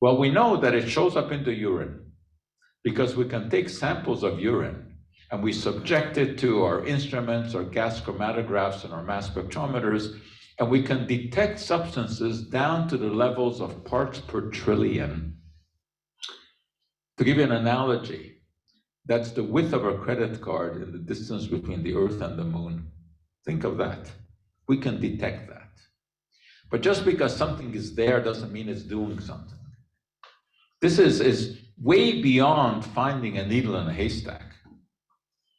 Well, we know that it shows up in the urine because we can take samples of urine and we subject it to our instruments, our gas chromatographs, and our mass spectrometers, and we can detect substances down to the levels of parts per trillion. To give you an analogy, that's the width of a credit card in the distance between the Earth and the Moon. Think of that. We can detect that. But just because something is there doesn't mean it's doing something. This is way beyond finding a needle in a haystack.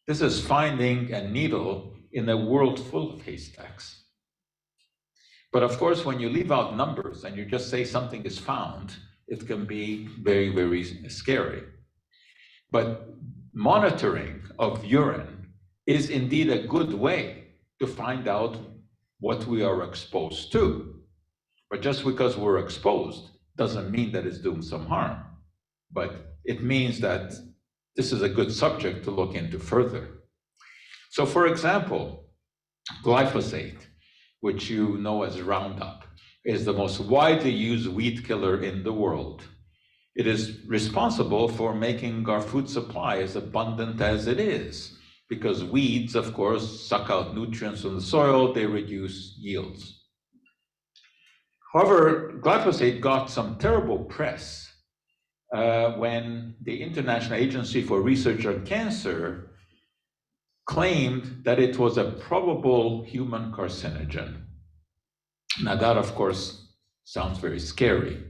This is finding a needle in a world full of haystacks. But of course, when you leave out numbers and you just say something is found, it can be very, very scary. But monitoring of urine is indeed a good way to find out what we are exposed to. But just because we're exposed doesn't mean that it's doing some harm. But it means that this is a good subject to look into further. So for example, glyphosate, which you know as Roundup, is the most widely used weed killer in the world. It is responsible for making our food supply as abundant as it is, because weeds, of course, suck out nutrients from the soil, they reduce yields. However, glyphosate got some terrible press when the International Agency for Research on Cancer claimed that it was a probable human carcinogen. Now that, of course, sounds very scary.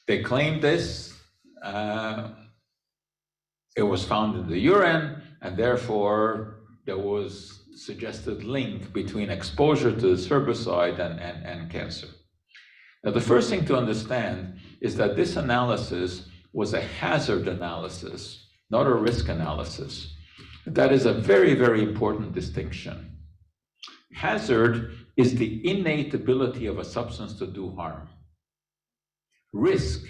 They claimed this, it was found in the urine, and therefore there was suggested link between exposure to this herbicide and cancer. Now, the first thing to understand is that this analysis was a hazard analysis, not a risk analysis. That is a very, very important distinction. Hazard is the innate ability of a substance to do harm. Risk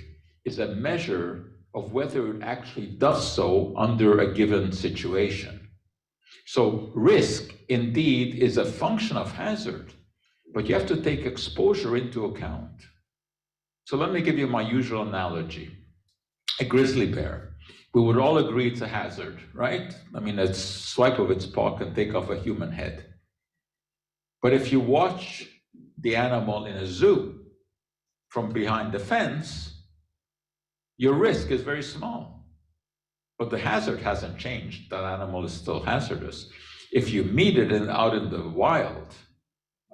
is a measure of whether it actually does so under a given situation. So risk, indeed, is a function of hazard, but you have to take exposure into account. So let me give you my usual analogy. A grizzly bear. We would all agree it's a hazard, right? I mean, a swipe of its paw can take off a human head. But if you watch the animal in a zoo from behind the fence, your risk is very small. But the hazard hasn't changed. That animal is still hazardous. If you meet it out in the wild,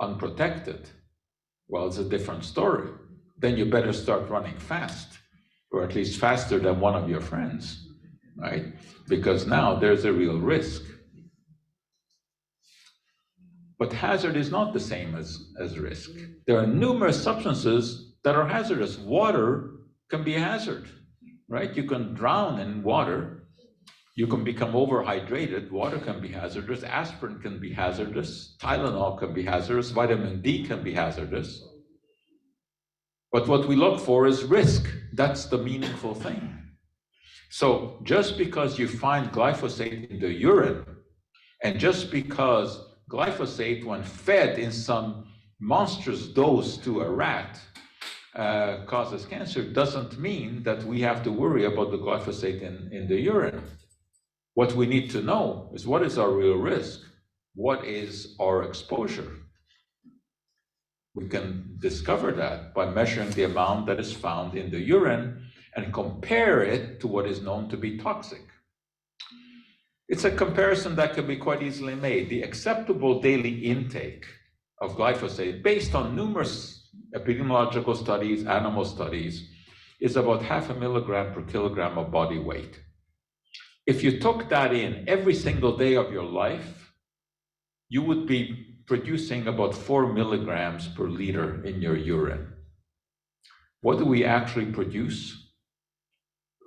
unprotected, well, it's a different story. Then you better start running fast, or at least faster than one of your friends, right? Because now there's a real risk. But hazard is not the same as risk. There are numerous substances that are hazardous. Water can be a hazard, right? You can drown in water. You can become overhydrated. Water can be hazardous. Aspirin can be hazardous. Tylenol can be hazardous. Vitamin D can be hazardous. But what we look for is risk. That's the meaningful thing. So just because you find glyphosate in the urine, and just because glyphosate, when fed in some monstrous dose to a rat, causes cancer, doesn't mean that we have to worry about the glyphosate in the urine. What we need to know is, what is our real risk? What is our exposure? We can discover that by measuring the amount that is found in the urine and compare it to what is known to be toxic. It's a comparison that can be quite easily made. The acceptable daily intake of glyphosate, based on numerous epidemiological studies, animal studies, is about 0.5 milligram per kilogram of body weight. If you took that in every single day of your life, you would be producing about 4 milligrams per liter in your urine. What do we actually produce?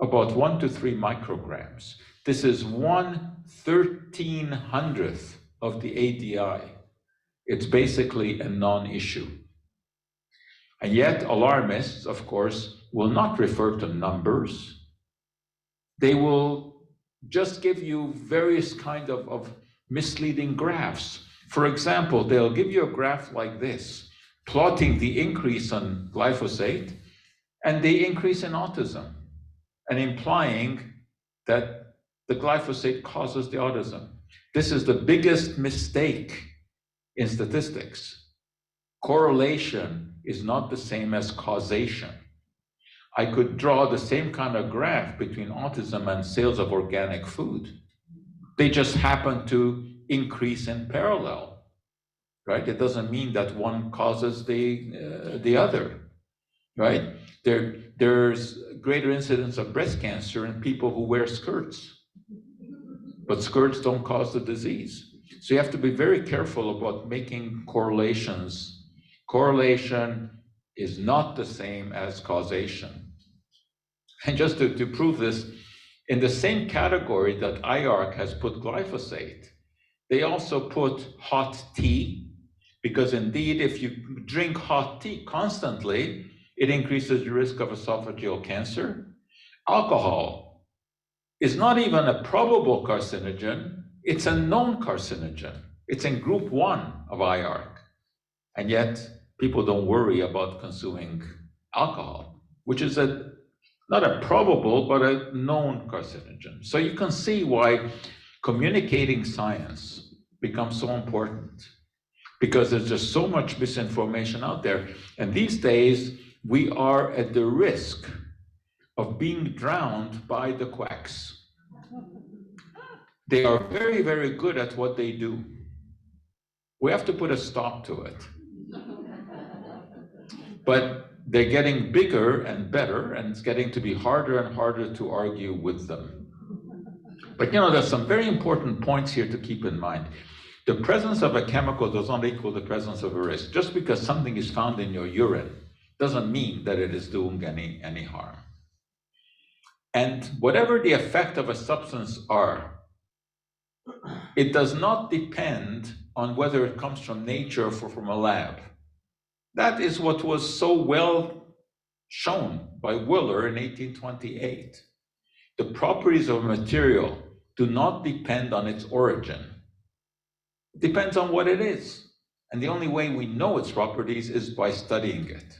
About 1 to 3 micrograms. This is 1/1300th of the ADI. It's basically a non-issue. And yet alarmists, of course, will not refer to numbers. They will just give you various kind of misleading graphs. For example, they'll give you a graph like this, plotting the increase on glyphosate and the increase in autism, and implying that the glyphosate causes the autism. This is the biggest mistake in statistics. Correlation is not the same as causation. I could draw the same kind of graph between autism and sales of organic food. They just happen to increase in parallel, right? It doesn't mean that one causes the other, right? There's greater incidence of breast cancer in people who wear skirts, but skirts don't cause the disease. So you have to be very careful about making correlations. Correlation is not the same as causation. And just to prove this, in the same category that IARC has put glyphosate, they also put hot tea, because indeed, if you drink hot tea constantly, it increases the risk of esophageal cancer. Alcohol is not even a probable carcinogen, it's a known carcinogen. It's in group 1 of IARC. And yet, people don't worry about consuming alcohol, which is not a probable, but a known carcinogen. So you can see why communicating science becomes so important. because there's just so much misinformation out there. And these days, we are at the risk of being drowned by the quacks. They are very, very good at what they do. We have to put a stop to it. But they're getting bigger and better, and it's getting to be harder and harder to argue with them. But there's some very important points here to keep in mind. The presence of a chemical does not equal the presence of a risk. Just because something is found in your urine doesn't mean that it is doing any harm. And whatever the effect of a substance are, it does not depend on whether it comes from nature or from a lab. That is what was so well shown by Wheeler in 1828. The properties of a material do not depend on its origin. It depends on what it is. And the only way we know its properties is by studying it.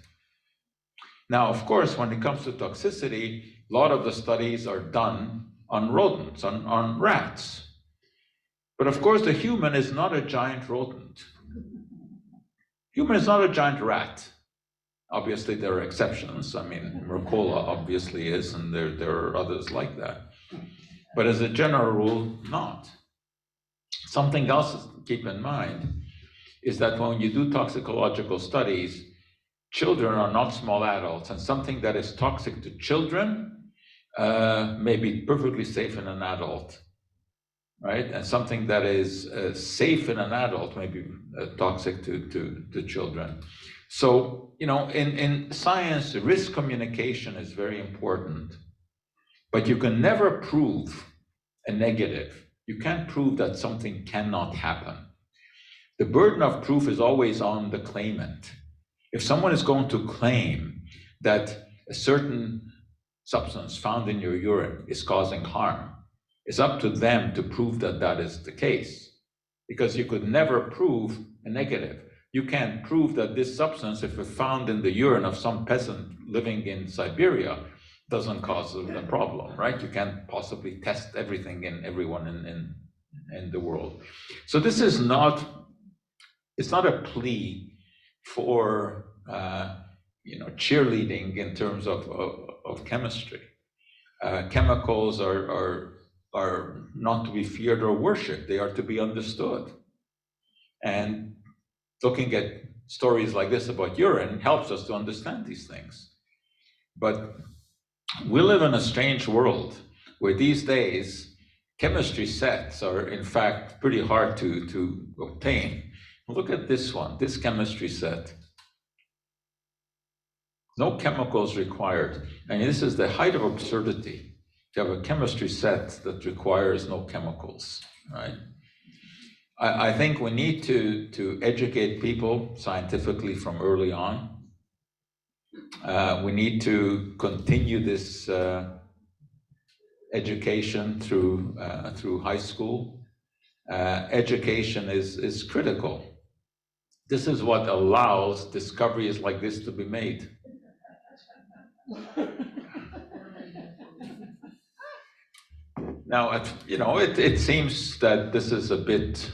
Now, of course, when it comes to toxicity, a lot of the studies are done on rodents, on rats. But of course, the human is not a giant rodent. Human is not a giant rat. Obviously, there are exceptions. I mean, Mercola obviously is, and there are others like that. But as a general rule, not. Something else to keep in mind is that when you do toxicological studies, children are not small adults, and something that is toxic to children may be perfectly safe in an adult, right? And something that is safe in an adult may be toxic to children. So, in science, risk communication is very important, but you can never prove a negative. You can't prove that something cannot happen. The burden of proof is always on the claimant. If someone is going to claim that a certain substance found in your urine is causing harm, it's up to them to prove that that is the case, because you could never prove a negative. You can't prove that this substance, if it's found in the urine of some peasant living in Siberia, doesn't cause a problem, right? You can't possibly test everything in everyone in the world. So this is not, it's not a plea for cheerleading in terms of chemistry. Chemicals are not to be feared or worshipped. They are to be understood. And looking at stories like this about urine helps us to understand these things. But we live in a strange world where these days chemistry sets are in fact pretty hard to obtain. Look at this one, this chemistry set. No chemicals required. And this is the height of absurdity, to have a chemistry set that requires no chemicals, right? I think we need to educate people scientifically from early on. We need to continue this education through high school. Education is critical. This is what allows discoveries like this to be made. Now, it seems that this is a bit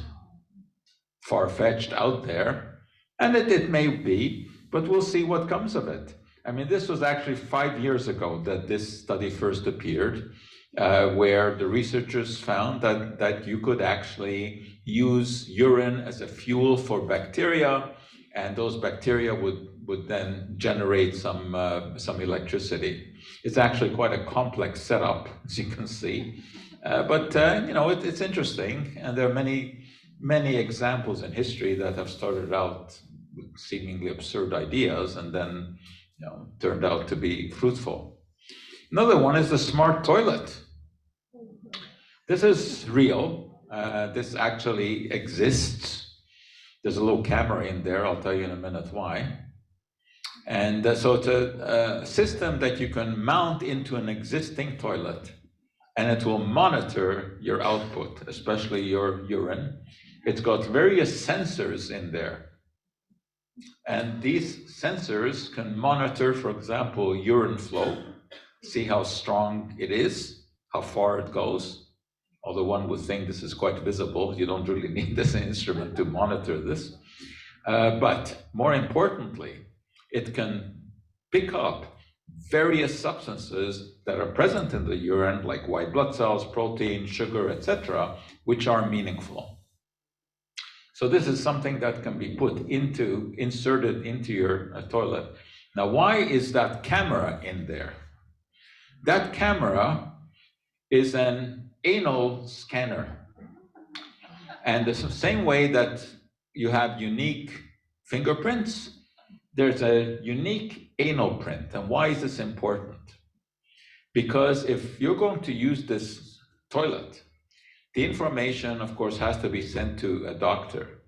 far-fetched out there, and it may be, but we'll see what comes of it. I mean, this was actually 5 years ago that this study first appeared, where the researchers found that you could actually use urine as a fuel for bacteria, and those bacteria would then generate some electricity. It's actually quite a complex setup, as you can see, but it's interesting, and there are many examples in history that have started out with seemingly absurd ideas and then turned out to be fruitful. Another one is the smart toilet. This is real. This actually exists. There's a little camera in there. I'll tell you in a minute why. And so it's a system that you can mount into an existing toilet, and it will monitor your output, especially your urine. It's got various sensors in there. And these sensors can monitor, for example, urine flow, see how strong it is, how far it goes. Although one would think this is quite visible, you don't really need this instrument to monitor this. But more importantly, it can pick up various substances that are present in the urine, like white blood cells, protein, sugar, etc., which are meaningful. So this is something that can be inserted into your toilet. Now, why is that camera in there? That camera is an anal scanner. And the same way that you have unique fingerprints, there's a unique anal print. And why is this important? Because if you're going to use this toilet, the information, of course, has to be sent to a doctor.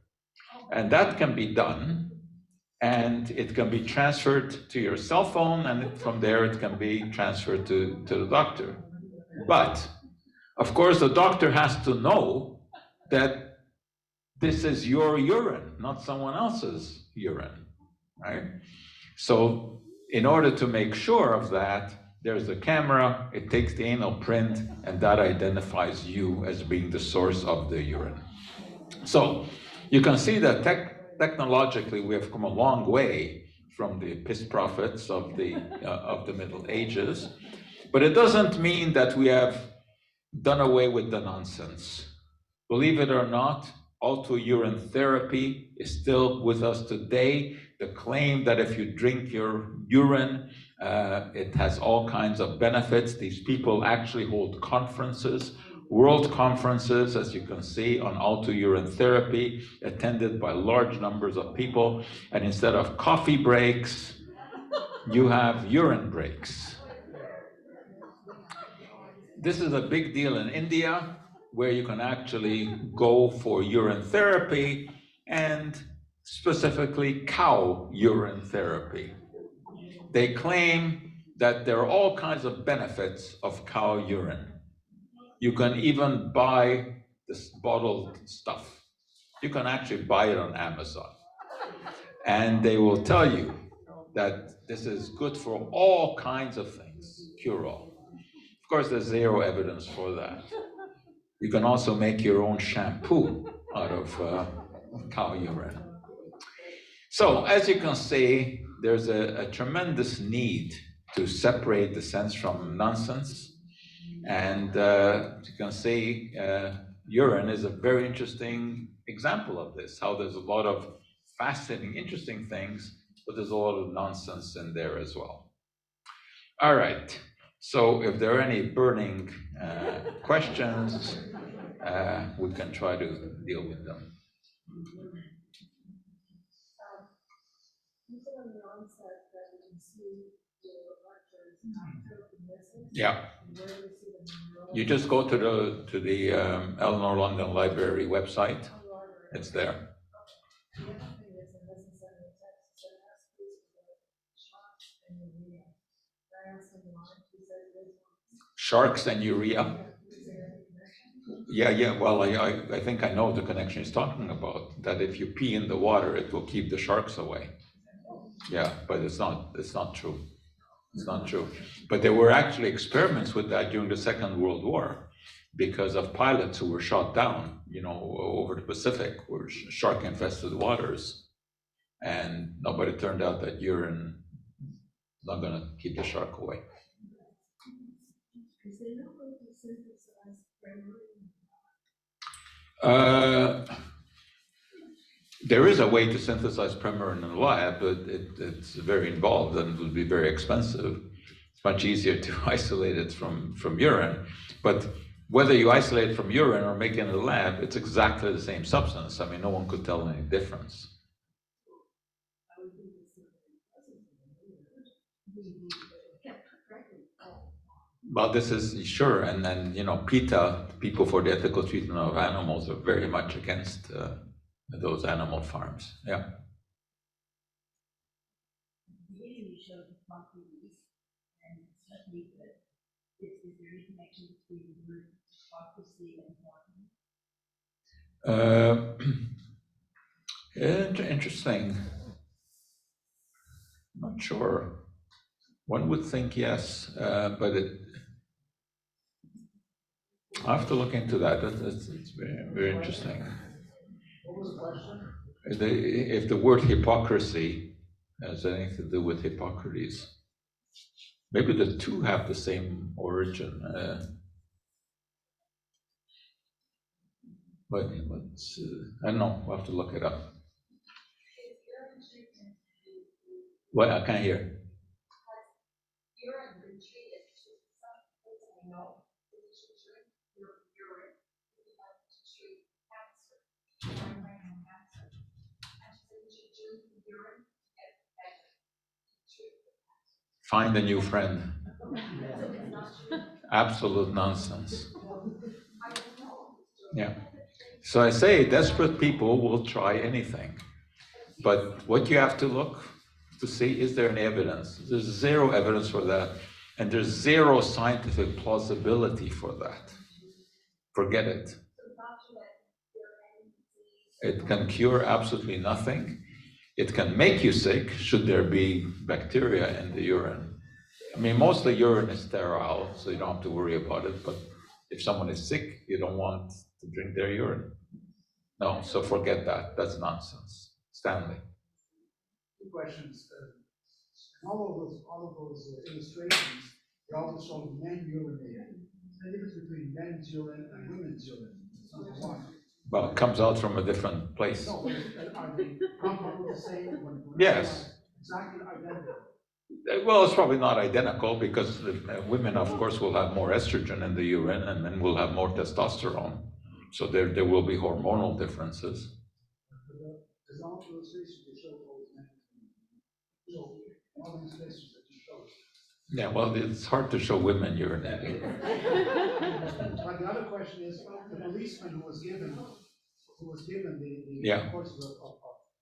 And that can be done, and it can be transferred to your cell phone, and from there it can be transferred to the doctor. But, of course, the doctor has to know that this is your urine, not someone else's urine, right? So in order to make sure of that, there's a camera, it takes the anal print, and that identifies you as being the source of the urine. So you can see that technologically we have come a long way from the piss prophets of the Middle Ages, but it doesn't mean that we have done away with the nonsense. Believe it or not, auto-urine therapy is still with us today. The claim that if you drink your urine, it has all kinds of benefits. These people actually hold conferences, world conferences, as you can see, on auto-urine therapy, attended by large numbers of people. And instead of coffee breaks, you have urine breaks. This is a big deal in India, where you can actually go for urine therapy, and specifically cow urine therapy. They claim that there are all kinds of benefits of cow urine. You can even buy this bottled stuff. You can actually buy it on Amazon. And they will tell you that this is good for all kinds of things, cure all. Of course, there's zero evidence for that. You can also make your own shampoo out of cow urine. So, as you can see, there's a tremendous need to separate the sense from nonsense. And as you can see, urine is a very interesting example of this, how there's a lot of fascinating, interesting things, but there's a lot of nonsense in there as well. All right, so if there are any burning questions, we can try to deal with them. Yeah. You just go to the Eleanor London Library website. It's there. Sharks and urea. Yeah. Well, I think I know the connection he's talking about. That if you pee in the water, it will keep the sharks away. Yeah, but it's not true. It's not true. But there were actually experiments with that during the Second World War, because of pilots who were shot down, over the Pacific, were shark-infested waters, and nobody turned out that urine is not going to keep the shark away. Is there no way to synthesize Premarin? There is a way to synthesize Premarin in the lab, but it's very involved and it will be very expensive. It's much easier to isolate it from urine. But whether you isolate it from urine or make it in the lab, it's exactly the same substance. I mean, no one could tell any difference. Well, this is sure, and then PETA, People for the Ethical Treatment of Animals, are very much against those animal farms. Yeah. Interesting. Not sure. One would think yes, but I have to look into that. It's very, very interesting. What was the question? if the word hypocrisy has anything to do with Hippocrates, maybe the two have the same origin. But I don't know. We'll have to look it up. What? I can't hear. Find a new friend. Absolute nonsense. Yeah. So I say desperate people will try anything. But what you have to look to see, is there any evidence? There's zero evidence for that. And there's zero scientific plausibility for that. Forget it. It can cure absolutely nothing. It can make you sick, should there be bacteria in the urine. I mean, mostly urine is sterile, so you don't have to worry about it. But if someone is sick, you don't want to drink their urine. No, so forget that. That's nonsense. Stanley. Two questions. All of those illustrations, they also show men urinating. The difference between men's urine and women's urine. Number one. Well, it comes out from a different place. No, but are they comparable the same? Yes. Exactly identical. Well, it's probably not identical because women, of course, will have more estrogen in the urine and men will have more testosterone. So there will be hormonal differences. There's all illustrations that show those men. So all these illustrations that you showed. Yeah, well, it's hard to show women urinating. But the other question is, the policeman who was given the Yeah. course of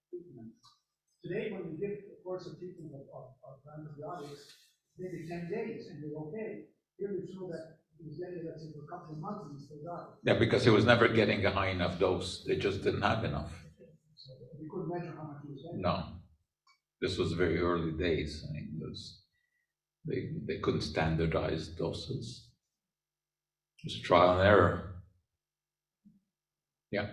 treatment. Today, when we give a course of treatment of antibiotics, maybe 10 days and you're okay. Here we show that he was getting that for a couple of months and he still got it. Yeah, because he was never getting a high enough dose. They just didn't have enough. So we couldn't measure how much he was getting. No. This was very early days. I mean, they couldn't standardize doses. It was trial and error. Yeah.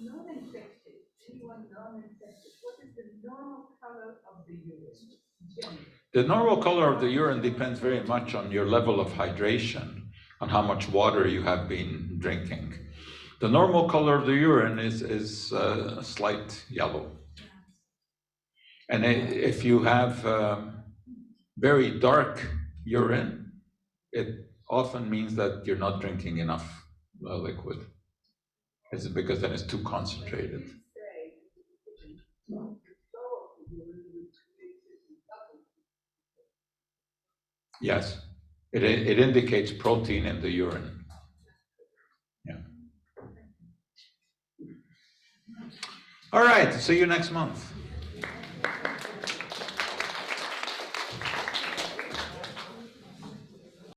Non-infected, anyone non-infected, what is the normal color of the urine? The normal color of the urine depends very much on your level of hydration, on how much water you have been drinking. The normal color of the urine is slight yellow. And if you have very dark urine, it often means that you're not drinking enough liquid. It's because then it's too concentrated. Yes, it indicates protein in the urine. Yeah. All right, see you next month.